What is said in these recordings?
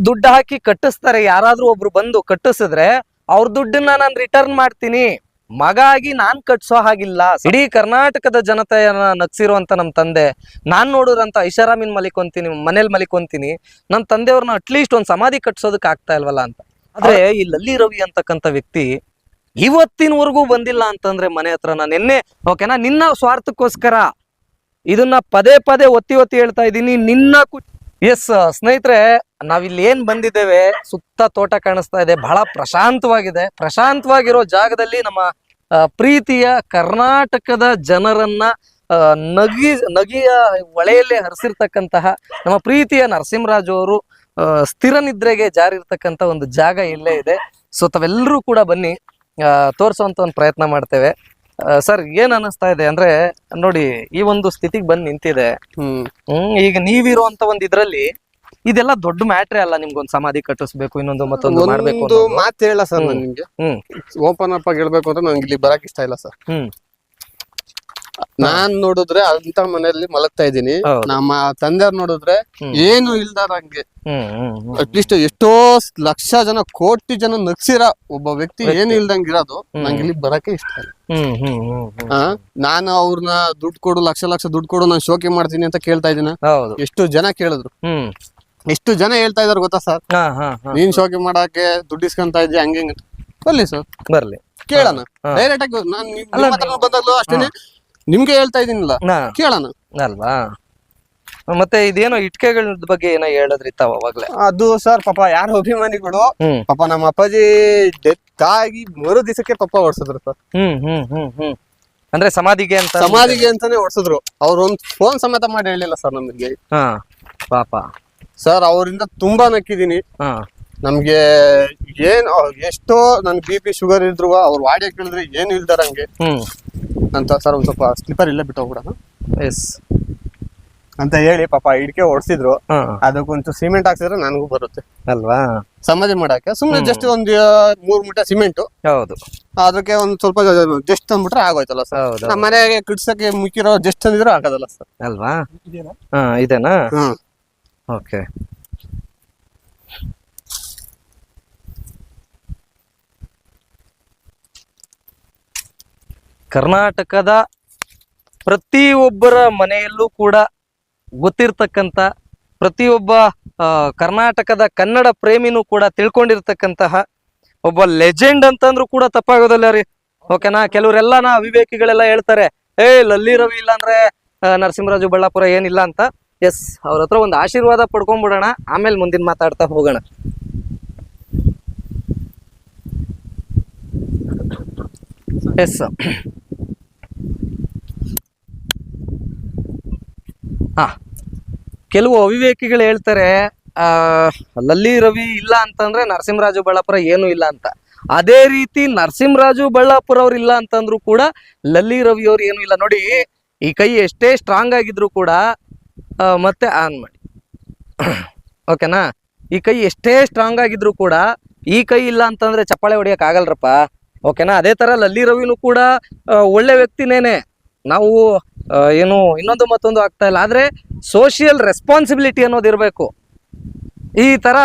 ದುಡ್ಡು ಹಾಕಿ ಕಟ್ಟಿಸ್ತಾರೆ, ಯಾರಾದ್ರೂ ಒಬ್ರು ಬಂದು ಕಟ್ಟಿಸಿದ್ರೆ ಅವ್ರ ದುಡ್ಡನ್ನ ನಾನು ರಿಟರ್ನ್ ಮಾಡ್ತೀನಿ. ಮಗ ಆಗಿ ನಾನ್ ಕಟ್ಸೋ ಹಾಗಿಲ್ಲ. ಇಡೀ ಕರ್ನಾಟಕದ ಜನತೆಯನ್ನ ನಗ್ಸಿರುವಂತ ನಮ್ ತಂದೆ, ನಾನ್ ನೋಡಿದ್ರಂತ ಐಷಾರಾಮಿನ್ ಮಲಿಕೊಂತೀನಿ, ಮನೇಲಿ ಮಲಿಕೊಂತೀನಿ, ನಮ್ ತಂದೆಯವ್ರನ್ನ ಅಟ್ಲೀಸ್ಟ್ ಒಂದ್ ಸಮಾಧಿ ಕಟ್ಸೋದಕ್ ಆಗ್ತಾ ಇಲ್ವಲ್ಲ ಅಂತ. ಆದ್ರೆ ಈ ಲಲ್ಲಿ ರವಿ ಅಂತಕ್ಕಂಥ ವ್ಯಕ್ತಿ ಇವತ್ತಿನವರೆಗೂ ಬಂದಿಲ್ಲ ಅಂತಂದ್ರೆ ಮನೆ ಹತ್ರ. ನಾನು ನಿನ್ನೆ ಓಕೆನಾ, ನಿನ್ನ ಸ್ವಾರ್ಥಕ್ಕೋಸ್ಕರ ಇದನ್ನ ಪದೇ ಪದೇ ಒತ್ತಿ ಒತ್ತಿ ಹೇಳ್ತಾ ಇದ್ದೀನಿ. ಎಸ್ ಸ್ನೇಹಿತರೆ, ನಾವಿಲ್ಲಿ ಏನ್ ಬಂದಿದ್ದೇವೆ, ಸುತ್ತ ತೋಟ ಕಾಣಿಸ್ತಾ ಇದೆ, ಬಹಳ ಪ್ರಶಾಂತವಾಗಿದೆ. ಪ್ರಶಾಂತವಾಗಿರೋ ಜಾಗದಲ್ಲಿ ನಮ್ಮ ಪ್ರೀತಿಯ ಕರ್ನಾಟಕದ ಜನರನ್ನ ನಗಿಯ ಹೊಳೆಯಲ್ಲಿ ಹರಿಸಿರ್ತಕ್ಕಂತಹ ನಮ್ಮ ಪ್ರೀತಿಯ ನರಸಿಂಹರಾಜು ಅವರು ಸ್ಥಿರ ನಿದ್ರೆಗೆ ಜಾರಿರ್ತಕ್ಕಂಥ ಒಂದು ಜಾಗ ಇಲ್ಲೇ ಇದೆ. ಸೊ ತಾವೆಲ್ಲರೂ ಕೂಡ ಬನ್ನಿ, ತೋರಿಸುವಂತ ಒಂದು ಪ್ರಯತ್ನ ಮಾಡ್ತೇವೆ. ಸರ್, ಏನ್ ಅನಿಸ್ತಾ ಇದೆ ಅಂದ್ರೆ, ನೋಡಿ ಈ ಒಂದು ಸ್ಥಿತಿಗೆ ಬಂದು ನಿಂತಿದೆ. ಈಗ ನೀವಿರುವಂತ ಒಂದ್ ಇದ್ರಲ್ಲಿ ಇದೆಲ್ಲ ದೊಡ್ಡ ಮ್ಯಾಟ್ರೇ ಅಲ್ಲ. ನಿಮ್ಗೊಂದು ಸಮಾಧಿ ಕಟ್ಟಿಸ್ಬೇಕು, ಇನ್ನೊಂದು ಮತ್ತೊಂದು ಮಾಡ್ಬೇಕು. ಮಾತು ಹೇಳ ಸರ್, ನಾನು ನಿಮ್ಗೆ ಓಪನ್ ಅಪ್ ಆಗಿ ಹೇಳ್ಬೇಕು ಅಂದ್ರೆ ನಂಗೆ ಇಲ್ಲಿ ಬರಕ್ ಇಷ್ಟ ಇಲ್ಲ ಸರ್. ನಾನ್ ನೋಡಿದ್ರೆ ಅಂತ ಮನೆಯಲ್ಲಿ ಮಲಗ್ತಾ ಇದ್ದೀನಿ. ನಮ್ಮ ತಂದೆಯವ್ರು ನೋಡಿದ್ರೆ ಏನು ಇಲ್ದಾರಂಗೆ, ಅಟ್ಲೀಸ್ಟ್ ಎಷ್ಟೋ ಲಕ್ಷ ಜನ, ಕೋಟಿ ಜನ ನಗ್ಸಿರ ಒಬ್ಬ ವ್ಯಕ್ತಿ ಏನು ಇಲ್ದಂಗಿರೋದು ನಂಗೆ ಇಲ್ಲಿ ಬರಕ್ಕೆ ಇಷ್ಟ ಇಲ್ಲ. ನಾನು ಅವ್ರನ್ನ ದುಡ್ಡು ಕೊಡು, ಲಕ್ಷ ಲಕ್ಷ ದುಡ್ಡು ಕೊಡು, ನಾನು ಶೋಕಿ ಮಾಡ್ತೀನಿ ಅಂತ ಕೇಳ್ತಾ ಇದ್ದೀನ. ಎಷ್ಟು ಜನ ಕೇಳಿದ್ರು, ಎಷ್ಟು ಜನ ಹೇಳ್ತಾ ಇದಾರೆ ಗೊತ್ತಾ ಸರ್, ನೀನ್ ಶೋಕಿ ಮಾಡಕ್ಕೆ ದುಡ್ಡು ಇಸ್ಕೊಂತ ಇದ್ಯಾ ಹಂಗೆ ಹಿಂಗೆ. ಬರ್ಲಿ ಸರ್, ಬರ್ಲಿ ಕೇಳೋಣ ಡೈರೆಕ್ಟ್ ಆಗಿ. ನಾನು ಬಂದಾಗ್ಲೂ ಅಷ್ಟೇನೆ ನಿಮ್ಗೆ ಹೇಳ್ತಾ ಇದೀನಿಲ್ಲ, ಕೇಳೋಣ ಅಲ್ವಾ. ಮತ್ತೆ ಇದೇನೋ ಇಟ್ಕೆಗಳ ಬಗ್ಗೆ ಏನೋ ಹೇಳಿದ್ರಿತ್ತಾವ ಅವಾಗ್ಲೇ. ಅದು ಸರ್ ಪಾಪ ಯಾರು ಅಭಿಮಾನಿಗಳು ಪಾಪ ನಮ್ಮ ಅಪ್ಪಾಜಿ ಡೆತ್ ಆಗಿ ಮರು ದಿವಸಕ್ಕೆ ಪಾಪ ಓಡಿಸಿದ್ರು ಸರ್. ಅಂದ್ರೆ ಸಮಾಧಿಗೆ ಅಂತಾನೆ ಓಡಿಸಿದ್ರು. ಅವ್ರ ಒಂದ್ ಫೋನ್ ಸಮೇತ ಮಾಡಿ ಹೇಳಿಲ್ಲ ಸರ್ ನಮಗೆ. ಪಾಪ ಸರ್, ಅವರಿಂದ ತುಂಬಾ ನಕ್ಕಿದೀನಿ. ನಮ್ಗೆ ಏನ್ ಎಷ್ಟೋ ನನ್ BP ಶುಗರ್ ಇದ್ರು ಅವ್ರ ವಾಡಿಯ ಕೇಳಿದ್ರೆ ಏನು ಇಲ್ದಾರಂಗೆ ಅಂತ ಸರ್, ಒಂದ್ ಸ್ವಲ್ಪ ಸ್ಲಿಪ್ಪರ್ ಇಲ್ಲೇ ಬಿಟ್ಟು ಹೋಗ್ಬಿಡೋಣ ಅಂತ ಹೇಳಿ ಪಾಪ ಇಡ್ಕೆ ಓಡಿಸಿದ್ರು. ಅದಕ್ಕೊಂಚೂರು ಸಿಮೆಂಟ್ ಹಾಕ್ಸಿದ್ರೆ ನನಗೂ ಬರುತ್ತೆ ಅಲ್ವಾ ಸಮಾಧಿ ಮಾಡಕ್ಕೆ. ಸುಮ್ನೆ ಜಸ್ಟ್ ಒಂದ್ 3 ಮೂಟೆ ಸಿಮೆಂಟ್, ಹೌದು, ಅದಕ್ಕೆ ಒಂದ್ ಸ್ವಲ್ಪ ಜಸ್ಟ್ ತಂದ್ಬಿಟ್ರೆ ಆಗೋಯ್ತಲ್ಲ ಸರ್. ನಮ್ಮ ಮನೆಗೆ ಕಿಡ್ಸಕ್ಕೆ ಮುಕ್ಕಿರೋ ಜಸ್ಟ್ ಅಂದಿದ್ರು ಆಗೋದಲ್ಲ ಸರ್ ಅಲ್ವಾ. ಇದೇನಾ? ಓಕೆ. ಕರ್ನಾಟಕದ ಪ್ರತಿಯೊಬ್ಬರ ಮನೆಯಲ್ಲೂ ಕೂಡ ಗೊತ್ತಿರ್ತಕ್ಕಂಥ, ಪ್ರತಿಯೊಬ್ಬ ಕರ್ನಾಟಕದ ಕನ್ನಡ ಪ್ರೇಮಿನೂ ಕೂಡ ತಿಳ್ಕೊಂಡಿರ್ತಕ್ಕಂತಹ ಒಬ್ಬ ಲೆಜೆಂಡ್ ಅಂತಂದ್ರೂ ಕೂಡ ತಪ್ಪಾಗೋದಲ್ಲ ರೀ. ಓಕೆನಾ? ಕೆಲವರೆಲ್ಲ ಅವಿವೇಕಿಗಳೆಲ್ಲ ಹೇಳ್ತಾರೆ, ಲಲ್ಲಿ ರವಿ ಇಲ್ಲ ಅಂದ್ರೆ ನರಸಿಂಹರಾಜು ಬಳ್ಳಾಪುರ ಏನಿಲ್ಲ ಅಂತ. ಎಸ್, ಅವ್ರ ಹತ್ರ ಒಂದು ಆಶೀರ್ವಾದ ಪಡ್ಕೊಂಡ್ಬಿಡೋಣ, ಆಮೇಲೆ ಮುಂದಿನ ಮಾತಾಡ್ತಾ ಹೋಗೋಣ. ಎಸ್, ಕೆಲವು ಅವಿವೇಕಿಗಳು ಹೇಳ್ತಾರೆ ಲಲ್ಲಿ ರವಿ ಇಲ್ಲ ಅಂತಂದ್ರೆ ನರಸಿಂಹರಾಜು ಬಳ್ಳಾಪುರ ಏನು ಇಲ್ಲ ಅಂತ. ಅದೇ ರೀತಿ ನರಸಿಂಹರಾಜು ಬಳ್ಳಾಪುರ ಅವ್ರು ಇಲ್ಲ ಅಂತಂದ್ರು ಕೂಡ ಲಲ್ಲಿ ರವಿ ಅವ್ರು ಏನು ಇಲ್ಲ. ನೋಡಿ, ಈ ಕೈ ಎಷ್ಟೇ ಸ್ಟ್ರಾಂಗ್ ಆಗಿದ್ರು ಕೂಡ ಮತ್ತೆ ಆನ್ ಮಾಡಿ, ಓಕೆನಾ? ಈ ಕೈ ಎಷ್ಟೇ ಸ್ಟ್ರಾಂಗ್ ಆಗಿದ್ರು ಕೂಡ ಈ ಕೈ ಇಲ್ಲ ಅಂತಂದ್ರೆ ಚಪ್ಪಾಳೆ ಹೊಡಿಯಕ್ ಆಗಲ್ರಪ್ಪ. ಓಕೆನಾ? ಅದೇ ತರ ಲಲ್ಲಿ ರವಿನೂ ಕೂಡ ಒಳ್ಳೆ ವ್ಯಕ್ತಿನೇನೆ. ನಾವು ಏನು ಇನ್ನೊಂದು ಮತ್ತೊಂದು ಆಗ್ತಾ ಇಲ್ಲ, ಆದ್ರೆ ಸೋಷಿಯಲ್ ರೆಸ್ಪಾನ್ಸಿಬಿಲಿಟಿ ಅನ್ನೋದು ಇರಬೇಕು. ಈ ತರ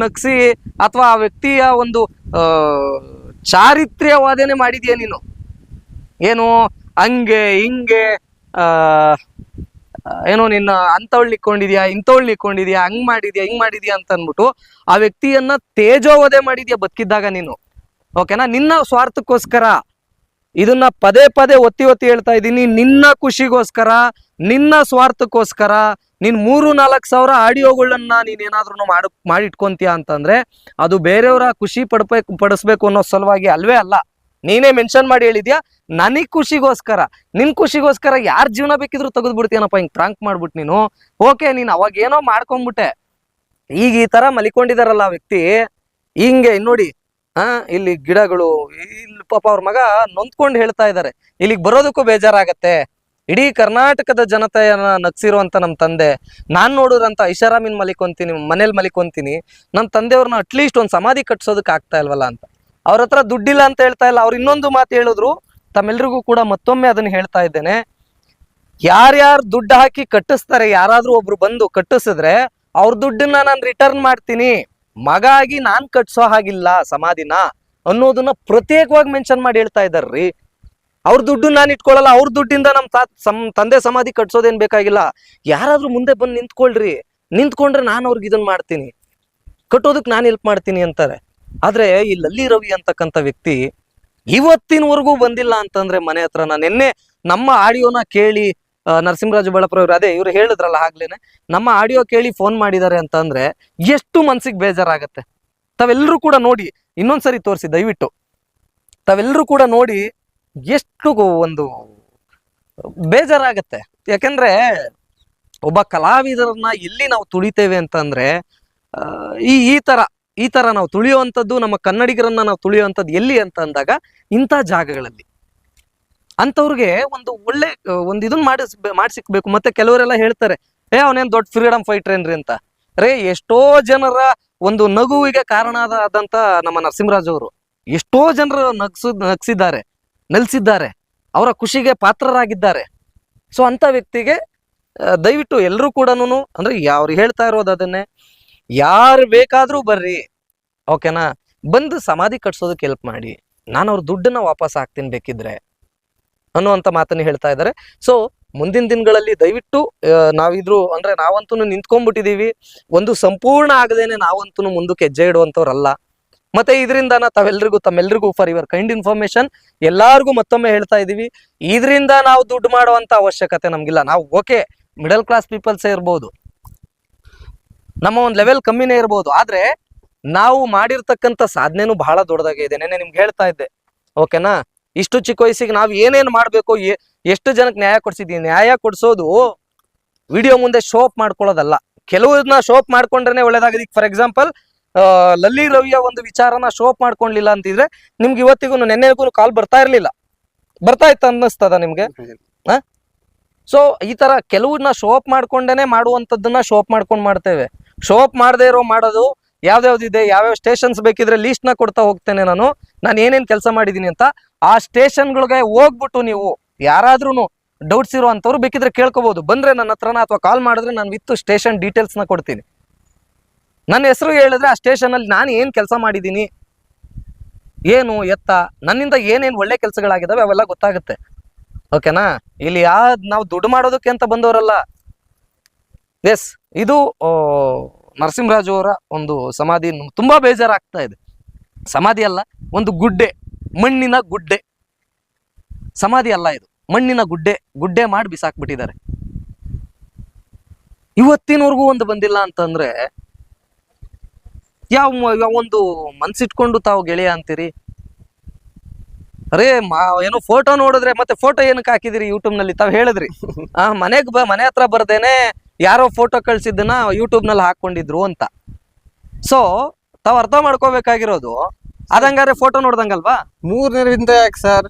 ನಗ್ಸಿ ಅಥವಾ ಆ ವ್ಯಕ್ತಿಯ ಒಂದು ಚಾರಿತ್ರ್ಯವಾದನೆ ಮಾಡಿದ್ಯಾ ನೀನು, ಏನು ಹಂಗೆ ಹಿಂಗೆ ಏನೋ ನಿನ್ನ ಅಂತವಳ್ಳಿ ಇಕ್ಕೊಂಡಿದ್ಯಾ, ಇಂಥವಳ್ಳಿ ಇಕ್ಕೊಂಡಿದ್ಯಾ, ಹಂಗ್ ಮಾಡಿದ್ಯಾ, ಹಿಂಗ್ ಮಾಡಿದ್ಯಾ ಅಂತ ಅಂದ್ಬಿಟ್ಟು ಆ ವ್ಯಕ್ತಿಯನ್ನ ತೇಜೋವಧೆ ಮಾಡಿದ್ಯಾ ಬದುಕಿದ್ದಾಗ ನೀನು. ಓಕೆನಾ? ನಿನ್ನ ಸ್ವಾರ್ಥಕ್ಕೋಸ್ಕರ ಇದನ್ನ ಪದೇ ಪದೇ ಒತ್ತಿ ಒತ್ತಿ ಹೇಳ್ತಾ ಇದ್ದೀನಿ. ನಿನ್ನ ಖುಷಿಗೋಸ್ಕರ, ನಿನ್ನ ಸ್ವಾರ್ಥಕ್ಕೋಸ್ಕರ ನೀನ್ 3-4 ಸಾವಿರ ಆಡಿಯೋಗಳನ್ನ ನೀನೇನಾದ್ರೂ ಮಾಡಿಟ್ಕೊಂತೀಯ ಅಂತಂದ್ರೆ ಅದು ಬೇರೆಯವರ ಖುಷಿ ಪಡಿಸ್ಬೇಕು ಅನ್ನೋ ಸಲುವಾಗಿ ಅಲ್ವೇ ಅಲ್ಲ. ನೀನೇ ಮೆನ್ಷನ್ ಮಾಡಿ ಹೇಳಿದ್ಯಾ, ನನಗ್ ಖುಷಿಗೋಸ್ಕರ. ನಿನ್ ಖುಷಿಗೋಸ್ಕರ ಯಾರ ಜೀವನ ಬೇಕಿದ್ರು ತೆಗೆದ್ಬಿಡ್ತೀಯನಪ್ಪ, ಹಿಂಗ್ ಪ್ರಾಂಕ್ ಮಾಡ್ಬಿಟ್ಟು ನೀನು. ಓಕೆ, ನೀನ್ ಅವಾಗ ಏನೋ ಮಾಡ್ಕೊಂಡ್ಬಿಟ್ಟೆ, ಈಗ ಈ ತರ ಮಲಿಕೊಂಡಿದಾರಲ್ಲ ಆ ವ್ಯಕ್ತಿ ಹಿಂಗೆ ನೋಡಿ. ಇಲ್ಲಿ ಗಿಡಗಳು, ಇಲ್ಲಿ ಪಾಪ ಅವ್ರ ಮಗ ನೊಂದ್ಕೊಂಡು ಹೇಳ್ತಾ ಇದ್ದಾರೆ. ಇಲ್ಲಿಗೆ ಬರೋದಕ್ಕೂ ಬೇಜಾರಾಗತ್ತೆ. ಇಡೀ ಕರ್ನಾಟಕದ ಜನತೆಯನ್ನ ನಗ್ಸಿರುವಂತ ನಮ್ ತಂದೆ, ನಾನ್ ನೋಡಿದ್ರಂತ ಐಷಾರಾಮಿನ್ ಮಲಿಕೊಂತೀನಿ, ಮನೇಲಿ ಮಲಿಕೊಂತೀನಿ, ನಮ್ ತಂದೆಯವ್ರನ್ನ ಅಟ್ಲೀಸ್ಟ್ ಒಂದ್ ಸಮಾಧಿ ಕಟ್ಸೋದಕ್ ಆಗ್ತಾ ಇಲ್ವಲ್ಲ ಅಂತ. ಅವ್ರ ಹತ್ರ ದುಡ್ಡಿಲ್ಲ ಅಂತ ಹೇಳ್ತಾ ಇಲ್ಲ. ಅವ್ರು ಇನ್ನೊಂದು ಮಾತು ಹೇಳಿದ್ರು, ತಮ್ಮೆಲ್ರಿಗೂ ಕೂಡ ಮತ್ತೊಮ್ಮೆ ಅದನ್ನ ಹೇಳ್ತಾ ಇದ್ದೇನೆ. ಯಾರ್ಯಾರು ದುಡ್ಡು ಹಾಕಿ ಕಟ್ಟಿಸ್ತಾರೆ, ಯಾರಾದ್ರೂ ಒಬ್ರು ಬಂದು ಕಟ್ಟಿಸಿದ್ರೆ ಅವ್ರ ದುಡ್ಡನ್ನ ನಾನು ರಿಟರ್ನ್ ಮಾಡ್ತೀನಿ, ಮಗ ಆಗಿ ನಾನ್ ಕಟ್ಸೋ ಹಾಗಿಲ್ಲ ಸಮಾಧಿನ ಅನ್ನೋದನ್ನ ಪ್ರತ್ಯೇಕವಾಗಿ ಮೆನ್ಷನ್ ಮಾಡಿ ಹೇಳ್ತಾ ಇದ್ದಾರ್ರಿ. ಅವ್ರ ದುಡ್ಡು ನಾನು ಇಟ್ಕೊಳ್ಳಲ್ಲ, ಅವ್ರ ದುಡ್ಡಿಂದ ನಮ್ ತಂದೆ ಸಮಾಧಿ ಕಟ್ಸೋದೇನ್ ಬೇಕಾಗಿಲ್ಲ, ಯಾರಾದ್ರೂ ಮುಂದೆ ಬಂದು ನಿಂತ್ಕೊಳ್ರಿ, ನಿಂತ್ಕೊಂಡ್ರೆ ನಾನು ಅವ್ರಿಗೆ ಇದನ್ನ ಮಾಡ್ತೀನಿ, ಕಟ್ಟೋದಕ್ ನಾನು ಹೆಲ್ಪ್ ಮಾಡ್ತೀನಿ ಅಂತಾರೆ. ಆದ್ರೆ ಈ ಲಲ್ಲಿ ರವಿ ಅಂತಕ್ಕಂಥ ವ್ಯಕ್ತಿ ಇವತ್ತಿನವರೆಗೂ ಬಂದಿಲ್ಲ ಅಂತಂದ್ರೆ ಮನೆ ಹತ್ರ. ನಾನು ನಿನ್ನೆ ನಮ್ಮ ಆಡಿಯೋನ ಕೇಳಿ ನರಸಿಂಹರಾಜು ಬಳಪುರ ಅವ್ರು ಅದೇ ಇವ್ರು ಹೇಳಿದ್ರಲ್ಲ ಆಗ್ಲೇನೆ, ನಮ್ಮ ಆಡಿಯೋ ಕೇಳಿ ಫೋನ್ ಮಾಡಿದ್ದಾರೆ ಅಂತಂದ್ರೆ ಎಷ್ಟು ಮನ್ಸಿಗೆ ಬೇಜಾರಾಗತ್ತೆ. ತಾವೆಲ್ಲರೂ ಕೂಡ ನೋಡಿ, ಇನ್ನೊಂದ್ಸರಿ ತೋರಿಸಿ ದಯವಿಟ್ಟು, ತಾವೆಲ್ಲರೂ ಕೂಡ ನೋಡಿ, ಎಷ್ಟು ಒಂದು ಬೇಜಾರಾಗತ್ತೆ. ಯಾಕೆಂದ್ರೆ ಒಬ್ಬ ಕಲಾವಿದರನ್ನ ಎಲ್ಲಿ ನಾವು ತುಳಿತೇವೆ ಅಂತಂದ್ರೆ ಈ ತರ ನಾವು ತುಳಿಯುವಂಥದ್ದು, ನಮ್ಮ ಕನ್ನಡಿಗರನ್ನ ನಾವು ತುಳಿಯುವಂಥದ್ದು ಎಲ್ಲಿ ಅಂತ ಅಂದಾಗ ಇಂಥ ಜಾಗಗಳಲ್ಲಿ ಅಂಥವ್ರಿಗೆ ಒಂದು ಒಳ್ಳೆ ಒಂದು ಇದನ್ನ ಮಾಡಿಸಿಕ್ಬೇಕು. ಮತ್ತೆ ಕೆಲವರೆಲ್ಲ ಹೇಳ್ತಾರೆ, ಅವನೇನ್ ದೊಡ್ಡ ಫ್ರೀಡಮ್ ಫೈಟರ್ ಏನ್ರಿ ಅಂತ. ಎಷ್ಟೋ ಜನರ ಒಂದು ನಗುವಿಗೆ ಕಾರಣ ಆದಂತ ನಮ್ಮ ನರಸಿಂಹರಾಜ್ ಅವರು ಎಷ್ಟೋ ಜನರು ನಗ್ಸಿದ್ದಾರೆ, ನೆಲೆಸಿದ್ದಾರೆ, ಅವರ ಖುಷಿಗೆ ಪಾತ್ರರಾಗಿದ್ದಾರೆ. ಸೊ ಅಂತ ವ್ಯಕ್ತಿಗೆ ದಯವಿಟ್ಟು ಎಲ್ಲರೂ ಕೂಡ ಅಂದ್ರೆ ಅವ್ರು ಹೇಳ್ತಾ ಇರೋದು ಅದನ್ನೇ, ಯಾರು ಬೇಕಾದ್ರೂ ಬರ್ರಿ, ಓಕೆನಾ, ಬಂದು ಸಮಾಧಿ ಕಟ್ಸೋದಕ್ಕೆ ಹೆಲ್ಪ್ ಮಾಡಿ, ನಾನು ಅವ್ರ ದುಡ್ಡನ್ನ ವಾಪಸ್ ಹಾಕ್ತೀನಿ ಬೇಕಿದ್ರೆ ಅನ್ನುವಂಥ ಮಾತನ್ನ ಹೇಳ್ತಾ ಇದ್ದಾರೆ. ಸೊ ಮುಂದಿನ ದಿನಗಳಲ್ಲಿ ದಯವಿಟ್ಟು ನಾವಿದ್ರು ಅಂದ್ರೆ ನಾವಂತೂ ನಿಂತ್ಕೊಂಡ್ಬಿಟ್ಟಿದೀವಿ, ಒಂದು ಸಂಪೂರ್ಣ ಆಗದೇನೆ ನಾವಂತೂ ಮುಂದಕ್ಕೆ ಹೆಜ್ಜೆ ಇಡುವಂಥವ್ರಲ್ಲ. ಮತ್ತೆ ಇದರಿಂದ ತಮ್ಮೆಲ್ರಿಗೂ ಫಾರ್ ಯುವರ್ ಕೈಂಡ್ ಇನ್ಫಾರ್ಮೇಶನ್ ಎಲ್ಲಾರ್ಗು ಮತ್ತೊಮ್ಮೆ ಹೇಳ್ತಾ ಇದೀವಿ, ಇದರಿಂದ ನಾವು ದುಡ್ಡು ಮಾಡುವಂತ ಅವಶ್ಯಕತೆ ನಮ್ಗಿಲ್ಲ. ನಾವು ಓಕೆ ಮಿಡಲ್ ಕ್ಲಾಸ್ ಪೀಪಲ್ಸೇ ಇರ್ಬೋದು, ನಮ್ಮ ಒಂದು ಲೆವೆಲ್ ಕಮ್ಮಿನೇ ಇರ್ಬೋದು, ಆದ್ರೆ ನಾವು ಮಾಡಿರ್ತಕ್ಕಂಥ ಸಾಧನೆನೂ ಬಹಳ ದೊಡ್ಡದಾಗೆ ಇದೆ. ನೆನ್ನೆ ನಿಮ್ಗೆ ಹೇಳ್ತಾ ಇದ್ದೆ, ಓಕೆನಾ, ಇಷ್ಟು ಚಿಕ್ಕ ವಯಸ್ಸಿಗೆ ನಾವು ಏನೇನ್ ಮಾಡ್ಬೇಕು, ಎಷ್ಟು ಜನಕ್ಕೆ ನ್ಯಾಯ ಕೊಡ್ಸಿದೀವಿ. ನ್ಯಾಯ ಕೊಡ್ಸೋದು ವಿಡಿಯೋ ಮುಂದೆ ಶೋಪ್ ಮಾಡ್ಕೊಳ್ಳೋದಲ್ಲ, ಕೆಲವ್ರನ್ನ ಶೋಪ್ ಮಾಡ್ಕೊಂಡ್ರೆ ಒಳ್ಳೇದಾಗಿದೆ. ಫಾರ್ ಎಕ್ಸಾಂಪಲ್ ಲಲ್ಲಿ ರವಿಯ ಒಂದು ವಿಚಾರನ ಶೋಪ್ ಮಾಡ್ಕೊಂಡ್ಲಿಲ್ಲ ಅಂತಿದ್ರೆ ನಿಮ್ಗೆ ಇವತ್ತಿಗೂ ನೆನ್ನೆಗೂ ಕಾಲ್ ಬರ್ತಾ ಇತ್ತು ಅನ್ನಿಸ್ತದ ನಿಮ್ಗೆ? ಸೊ ಈ ತರ ಕೆಲವ್ರನ್ನ ಶೋಪ್ ಮಾಡ್ಕೊಂಡೇನೆ ಮಾಡುವಂತದ್ದನ್ನ ಶೋಪ್ ಮಾಡ್ಕೊಂಡ್ ಮಾಡ್ತೇವೆ. ಶೋಪ್ ಮಾಡದೇ ಇರೋ ಮಾಡೋದು ಯಾವ್ದಾವ್ದಿದೆ, ಯಾವ್ಯಾವ ಸ್ಟೇಷನ್ಸ್ ಬೇಕಿದ್ರೆ ಲೀಸ್ಟ್ ನ ಕೊಡ್ತಾ ಹೋಗ್ತೇನೆ ನಾನು ಏನೇನ್ ಕೆಲಸ ಮಾಡಿದೀನಿ ಅಂತ. ಆ ಸ್ಟೇಷನ್ಗಳಿಗೆ ಹೋಗ್ಬಿಟ್ಟು ನೀವು ಯಾರಾದ್ರೂ ಡೌಟ್ಸ್ ಇರುವಂತವ್ರು ಬೇಕಿದ್ರೆ ಕೇಳ್ಕೋಬಹುದು, ಬಂದ್ರೆ ನನ್ನ ಹತ್ರನ ಅಥವಾ ಕಾಲ್ ಮಾಡಿದ್ರೆ ನಾನು ವಿತ್ ಸ್ಟೇಷನ್ ಡೀಟೇಲ್ಸ್ ನ ಕೊಡ್ತೀನಿ. ನನ್ನ ಹೆಸರು ಹೇಳಿದ್ರೆ ಆ ಸ್ಟೇಷನ್ ಅಲ್ಲಿ ನಾನು ಏನ್ ಕೆಲಸ ಮಾಡಿದೀನಿ, ಏನು ಎತ್ತ, ನನ್ನಿಂದ ಏನೇನ್ ಒಳ್ಳೆ ಕೆಲಸಗಳಾಗಿದಾವೆ ಅವೆಲ್ಲ ಗೊತ್ತಾಗುತ್ತೆ. ಓಕೆನಾ, ಇಲ್ಲಿ ನಾವು ದುಡ್ಡು ಮಾಡೋದಕ್ಕೆ ಅಂತ ಬಂದವರಲ್ಲ. ಎಸ್, ಇದು ನರಸಿಂಹರಾಜು ಅವರ ಒಂದು ಸಮಾಧಿ ತುಂಬಾ ಬೇಜಾರಾಗ್ತಾ ಇದೆ. ಸಮಾಧಿ ಅಲ್ಲ, ಒಂದು ಗುಡ್ಡೆ, ಮಣ್ಣಿನ ಗುಡ್ಡೆ. ಸಮಾಧಿ ಅಲ್ಲ ಇದು, ಮಣ್ಣಿನ ಗುಡ್ಡೆ ಮಾಡಿ ಬಿಸಾಕ್ಬಿಟ್ಟಿದ್ದಾರೆ. ಇವತ್ತಿನವರೆಗೂ ಒಂದು ಬಂದಿಲ್ಲ ಅಂತಂದ್ರೆ ಯಾವ ಒಂದು ಮನ್ಸಿಟ್ಕೊಂಡು ತಾವು ಗೆಳೆಯ ಅಂತೀರಿ? ಏನೋ ಫೋಟೋ ನೋಡಿದ್ರೆ ಮತ್ತೆ ಫೋಟೋ ಏನಕ್ಕೆ ಹಾಕಿದಿರಿ ಯೂಟ್ಯೂಬ್ ನಲ್ಲಿ? ತಾವ್ ಹೇಳಿದ್ರಿ ಮನೆ ಹತ್ರ ಬರ್ದೇನೆ ಯಾರೋ ಫೋಟೋ ಕಳ್ಸಿದ್ದನ್ನ ಯೂಟ್ಯೂಬ್ ನಲ್ಲಿ ಹಾಕೊಂಡಿದ್ರು ಅಂತ. ಸೊ ತಾವ್ ಅರ್ಥ ಮಾಡ್ಕೋಬೇಕಾಗಿರೋದು, ಅದಂಗಾರೆ ಫೋಟೋ ನೋಡ್ದಂಗಲ್ವಾ? ಮೂರನೇರಿಂದ ಯಾಕೆ ಸರ್,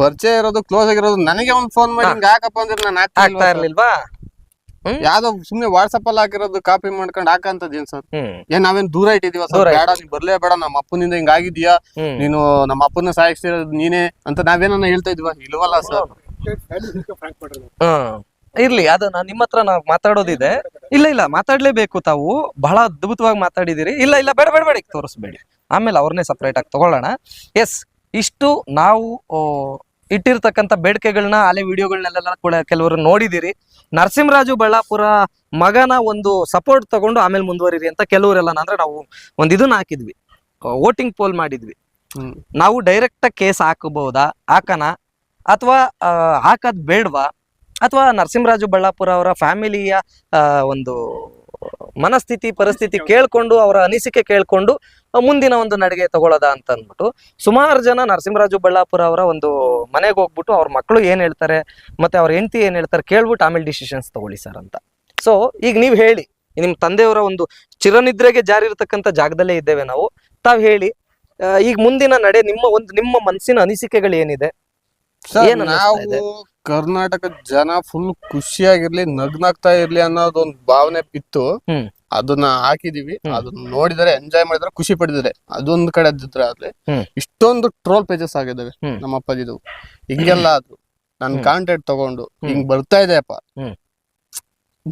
ಪರಿಚಯ ಇರೋದು ಕ್ಲೋಸ್ ಆಗಿರೋದು ನನಗೆ ಒಂದು ಫೋನ್ ಮಾಡಿ ಹಿಂಗ ಹಾಕಪ್ಪ ಅಂದ್ರೆ ನಾನು ಆಗ್ತಾ ಇರ್ಲಿಲ್ವಾ? ಯಾವ್ದೋ ಸುಮ್ನೆ ವಾಟ್ಸಪ್ ಅಲ್ಲಿ ಹಾಕಿರೋದು ಕಾಪಿ ಮಾಡ್ಕೊಂಡು ಹಾಕಂತದೇನ್ ಸರ್? ಏನ್ ನಾವೇನ್ ದೂರ ಇಟ್ಟಿದೀವ ಸರ್? ಬೇಡ, ನೀನ್ ಬರ್ಲೇ ಬೇಡ, ನಮ್ಮ ಅಪ್ಪನಿಂದ ಹಿಂಗ ಆಗಿದ್ಯಾ, ನೀನು ನಮ್ಮ ಅಪ್ಪನ ಸಾಯಿಸಿರೋದು ನೀನೇ ಅಂತ ನಾವೇನ ಹೇಳ್ತಾ ಇದ್ವಾ? ಇಲ್ವಲ್ಲ ಸರ್. ಇರ್ಲಿ, ಅದು ನಿಮ್ಮ ಹತ್ರ ನಾವು ಮಾತಾಡೋದಿದೆ. ಇಲ್ಲ ಮಾತಾಡ್ಲೇಬೇಕು. ತಾವು ಬಹಳ ಅದ್ಭುತವಾಗಿ ಮಾತಾಡಿದಿರಿ. ಇಲ್ಲ ಬೇಡ ತೋರಿಸ್ಬೇಡಿ, ಆಮೇಲೆ ಅವ್ರನ್ನೇ ಸಪ್ರೇಟ್ ಆಗಿ ತಗೊಳ್ಳೋಣ. ಎಸ್, ಇಷ್ಟು ನಾವು ಇಟ್ಟಿರ್ತಕ್ಕಂಥ ಬೇಡಿಕೆಗಳನ್ನ ಹಳೆ ವಿಡಿಯೋಗಳನ್ನೆಲ್ಲ ಕೂಡ ಕೆಲವರು ನೋಡಿದಿರಿ. ನರಸಿಂಹರಾಜು ಬಳ್ಳಾಪುರ ಮಗನ ಒಂದು ಸಪೋರ್ಟ್ ತಗೊಂಡು ಆಮೇಲೆ ಮುಂದುವರಿರಿ ಅಂತ ಕೆಲವರೆಲ್ಲ, ಅಂದ್ರೆ ನಾವು ಒಂದು ಇದನ್ನ ಹಾಕಿದ್ವಿ, ವೋಟಿಂಗ್ ಪೋಲ್ ಮಾಡಿದ್ವಿ. ನಾವು ಡೈರೆಕ್ಟ್ ಕೇಸ್ ಹಾಕನ ಅಥವಾ ಹಾಕದ್ ಬೇಡ್ವಾ, ಅಥವಾ ನರಸಿಂಹರಾಜು ಬಳ್ಳಾಪುರ ಅವರ ಫ್ಯಾಮಿಲಿಯ ಒಂದು ಮನಸ್ಥಿತಿ ಪರಿಸ್ಥಿತಿ ಕೇಳ್ಕೊಂಡು, ಅವರ ಅನಿಸಿಕೆ ಕೇಳ್ಕೊಂಡು ಮುಂದಿನ ಒಂದು ನಡಿಗೆ ತಗೊಳ್ಳೋದ ಅಂತ ಅಂದ್ಬಿಟ್ಟು ಸುಮಾರು ಜನ ನರಸಿಂಹರಾಜು ಬಳ್ಳಾಪುರ ಅವರ ಒಂದು ಮನೆಗೆ ಹೋಗ್ಬಿಟ್ಟು ಅವ್ರ ಮಕ್ಕಳು ಏನ್ ಹೇಳ್ತಾರೆ ಮತ್ತೆ ಅವ್ರ ಹೆಂಡತಿ ಏನ್ ಹೇಳ್ತಾರೆ ಕೇಳ್ಬಿಟ್ಟು ಆಮೇಲೆ ಡಿಸಿಷನ್ಸ್ ತಗೊಳ್ಳಿ ಸರ್ ಅಂತ. ಸೊ ಈಗ ನೀವ್ ಹೇಳಿ, ನಿಮ್ ತಂದೆಯವರ ಒಂದು ಚಿರನಿದ್ರೆಗೆ ಜಾರಿ ಇರತಕ್ಕಂಥ ಜಾಗದಲ್ಲೇ ಇದ್ದೇವೆ ನಾವು. ತಾವ್ ಹೇಳಿ ಈಗ ಮುಂದಿನ ನಡೆ, ನಿಮ್ಮ ಮನಸ್ಸಿನ ಅನಿಸಿಕೆಗಳು ಏನಿದೆ? ನಾವು ಕರ್ನಾಟಕ ಜನ ಫುಲ್ ಖುಷಿಯಾಗಿರ್ಲಿ, ನಗ್ನಾಗ್ತಾ ಇರ್ಲಿ ಅನ್ನೋದೊಂದು ಭಾವನೆ ಬಿತ್ತು. ಅದನ್ನ ಹಾಕಿದೀವಿ, ಅದನ್ನ ನೋಡಿದರೆ ಎಂಜಾಯ್ ಮಾಡಿದ್ರೆ ಖುಷಿ ಪಡಿದ್ರೆ ಅದೊಂದ್ ಕಡೆ ಆದ್ರೆ ಇಷ್ಟೊಂದು ಟ್ರೋಲ್ ಪೇಜಸ್ ಆಗಿದ್ದಾವೆ ನಮ್ಮ ಅಪ್ಪದಿದು. ಹಿಂಗೆಲ್ಲ ಆದ್ರು ನನ್ ಕಾಂಟ್ಯಾಕ್ಟ್ ತಗೊಂಡು ಹಿಂಗ್ ಬರ್ತಾ ಇದೆಯಪ್ಪ,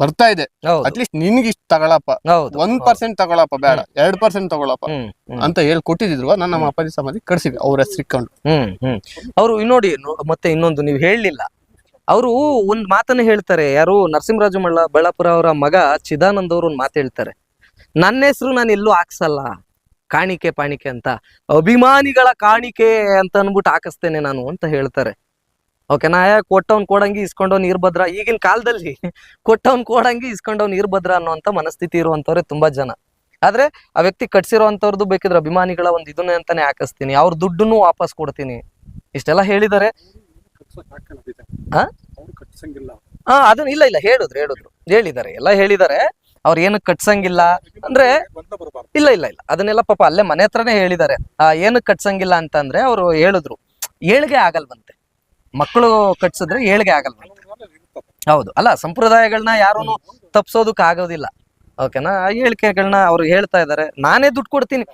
ಬರ್ತಾ ಇದೆ, ಹೌದು ಅಟ್ಲೀಸ್ಟ್ ನಿನ್ಗೆ ಇಷ್ಟ ತಗೊಳಪ್ಪ, ಹೌದು 1% ತಗೊಳಪ್ಪ, ಬೇಡ 2% ತಗೊಳಪ್ಪ ಹ್ಮ್ ಅಂತ ಹೇಳಿ ಕೊಟ್ಟಿದ್ರು. ನಾನು ನಮ್ಮ ಅಪ್ಪಾಜಿ ಸಮಾಧಿ ಕಳ್ಸಿದ್ವಿ ಅವ್ರ ಹೆಸರು ಇಟ್ಕೊಂಡು. ಅವರು ನೋಡಿ ಮತ್ತೆ ಇನ್ನೊಂದು ನೀವು ಹೇಳಲಿಲ್ಲ, ಅವರು ಒಂದ್ ಮಾತನ್ನ ಹೇಳ್ತಾರೆ, ಯಾರು ನರಸಿಂಹರಾಜು ಬಳ್ಳಾಪುರ ಅವರ ಮಗ ಚಿದಾನಂದ್ ಅವರು ಒಂದ್ ಮಾತು ಹೇಳ್ತಾರೆ, ನನ್ನ ಹೆಸರು ನಾನು ಎಲ್ಲೂ ಹಾಕ್ಸಲ್ಲ ಕಾಣಿಕೆ ಪಾಣಿಕೆ ಅಂತ, ಅಭಿಮಾನಿಗಳ ಕಾಣಿಕೆ ಅಂತ ಅನ್ಬಿಟ್ಟು ಹಾಕಿಸ್ತೇನೆ ನಾನು ಅಂತ ಹೇಳ್ತಾರೆ. ಓಕೆನಾ? ಕೊಟ್ಟವ್ನ್ ಕೊಡಂಗಿ ಇಸ್ಕೊಂಡವ್ನ್ ಇರ್ಭದ್ರ, ಈಗಿನ ಕಾಲದಲ್ಲಿ ಕೊಟ್ಟವ್ನ್ ಕೊಡಂಗಿ ಇಸ್ಕೊಂಡವ್ನ್ ಇರ್ಭದ್ರ ಅನ್ನೋಂಥ ಮನಸ್ಥಿತಿ ಇರುವಂತವ್ರೆ ತುಂಬಾ ಜನ. ಆದ್ರೆ ಆ ವ್ಯಕ್ತಿ ಕಟ್ಸಿರೋಂಥವ್ರದ್ದು ಬೇಕಿದ್ರೆ ಅಭಿಮಾನಿಗಳ ಒಂದು ಇದನ್ನೇ ಅಂತಾನೆ ಹಾಕಿಸ್ತೀನಿ, ಅವ್ರ ದುಡ್ಡನ್ನು ವಾಪಸ್ ಕೊಡ್ತೀನಿ, ಇಷ್ಟೆಲ್ಲ ಹೇಳಿದ್ದಾರೆ. ಅದನ್ನ ಇಲ್ಲ ಹೇಳಿದ್ದಾರೆ, ಎಲ್ಲ ಹೇಳಿದ್ದಾರೆ. ಅವ್ರು ಏನಕ್ಕೆ ಕಟ್ಸಂಗಿಲ್ಲ ಅಂದ್ರೆ ಇಲ್ಲ ಅದನ್ನೆಲ್ಲ ಪಾಪ ಅಲ್ಲೇ ಮನೆ ಹತ್ರನೇ ಹೇಳಿದ್ದಾರೆ. ಏನಕ್ಕೆ ಕಟ್ಸಂಗಿಲ್ಲ ಅಂತಂದ್ರೆ ಅವರು ಹೇಳಿದ್ರು, ಏಳ್ಗೆ ಆಗಲ್ವಂತೆ, ಮಕ್ಕಳು ಕಟ್ಸಿದ್ರೆ ಏಳ್ಗೆ ಆಗಲ್ವಂತೆ. ಹೌದು, ಅಲ್ಲ ಸಂಪ್ರದಾಯಗಳನ್ನ ಯಾರೂನು ತಪ್ಸೋದಕ್ ಆಗೋದಿಲ್ಲ. ಓಕೆನಾ? ಹೇಳಿಕೆಗಳನ್ನ ಅವ್ರು ಹೇಳ್ತಾ ಇದ್ದಾರೆ, ನಾನೇ ದುಡ್ಡು ಕೊಡ್ತೀನಿ,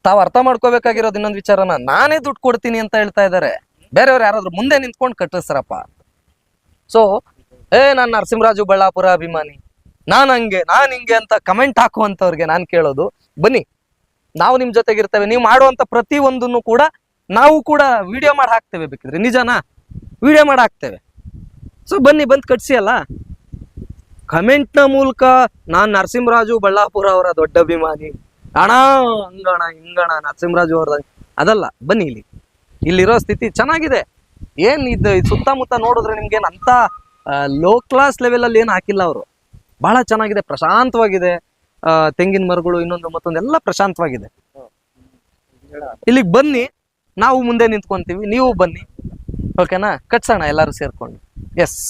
ತಾವ್ ಅರ್ಥ ಮಾಡ್ಕೋಬೇಕಾಗಿರೋದು ಇನ್ನೊಂದು ವಿಚಾರನ, ನಾನೇ ದುಡ್ಡು ಕೊಡ್ತೀನಿ ಅಂತ ಹೇಳ್ತಾ ಇದ್ದಾರೆ. ಬೇರೆಯವ್ರು ಯಾರಾದ್ರೂ ಮುಂದೆ ನಿಂತ್ಕೊಂಡು ಕಟ್ಟಿಸ್ತಾರಪ್ಪ. ಸೊ ನಾನ್ ನರಸಿಂಹರಾಜು ಬಳ್ಳಾಪುರ ಅಭಿಮಾನಿ, ನಾನ್ ಹಿಂಗೆ ಅಂತ ಕಮೆಂಟ್ ಹಾಕುವಂತವ್ರಿಗೆ ನಾನ್ ಕೇಳೋದು, ಬನ್ನಿ ನಾವು ನಿಮ್ ಜೊತೆಗಿರ್ತೇವೆ, ನೀವು ಮಾಡುವಂತ ಪ್ರತಿ ಒಂದನ್ನು ಕೂಡ ನಾವು ಕೂಡ ವಿಡಿಯೋ ಮಾಡಿ ಹಾಕ್ತೇವೆ, ಬೇಕಿದ್ರೆ ನಿಜನಾ ವಿಡಿಯೋ ಮಾಡಿ ಹಾಕ್ತೇವೆ. ಸೊ ಬನ್ನಿ, ಬಂದ್ ಕಟ್ಸಿ. ಅಲ್ಲ ಕಮೆಂಟ್ ನ ಮೂಲಕ ನಾನ್ ನರಸಿಂಹರಾಜು ಬಳ್ಳಾಪುರ ಅವರ ದೊಡ್ಡ ಅಭಿಮಾನಿ, ಅಣ್ಣ ಹಂಗಣ ಹಿಂಗಣ ನರಸಿಂಹರಾಜು ಅವ್ರ, ಅದಲ್ಲ. ಬನ್ನಿ, ಇಲ್ಲಿರೋ ಸ್ಥಿತಿ ಚೆನ್ನಾಗಿದೆ. ಏನ್ ಇದು ಸುತ್ತಮುತ್ತ ನೋಡಿದ್ರೆ ನಿಮ್ಗೇನ್ ಅಂತ ಲೋ ಕ್ಲಾಸ್ ಲೆವೆಲ್ ಅಲ್ಲಿ ಏನ್ ಹಾಕಿಲ್ಲ ಅವರು, ಬಹಳ ಚೆನ್ನಾಗಿದೆ, ಪ್ರಶಾಂತವಾಗಿದೆ. ತೆಂಗಿನ ಮರಗಳು ಇನ್ನೊಂದು ಮತ್ತೊಂದು ಎಲ್ಲ ಪ್ರಶಾಂತವಾಗಿದೆ. ಇಲ್ಲಿಗೆ ಬನ್ನಿ, ನಾವು ಮುಂದೆ ನಿಂತ್ಕೊಂತೀವಿ, ನೀವು ಬನ್ನಿ. ಓಕೆನಾ? ಕಟ್ಸೋಣ ಎಲ್ಲರೂ ಸೇರ್ಕೊಂಡು. ಎಸ್.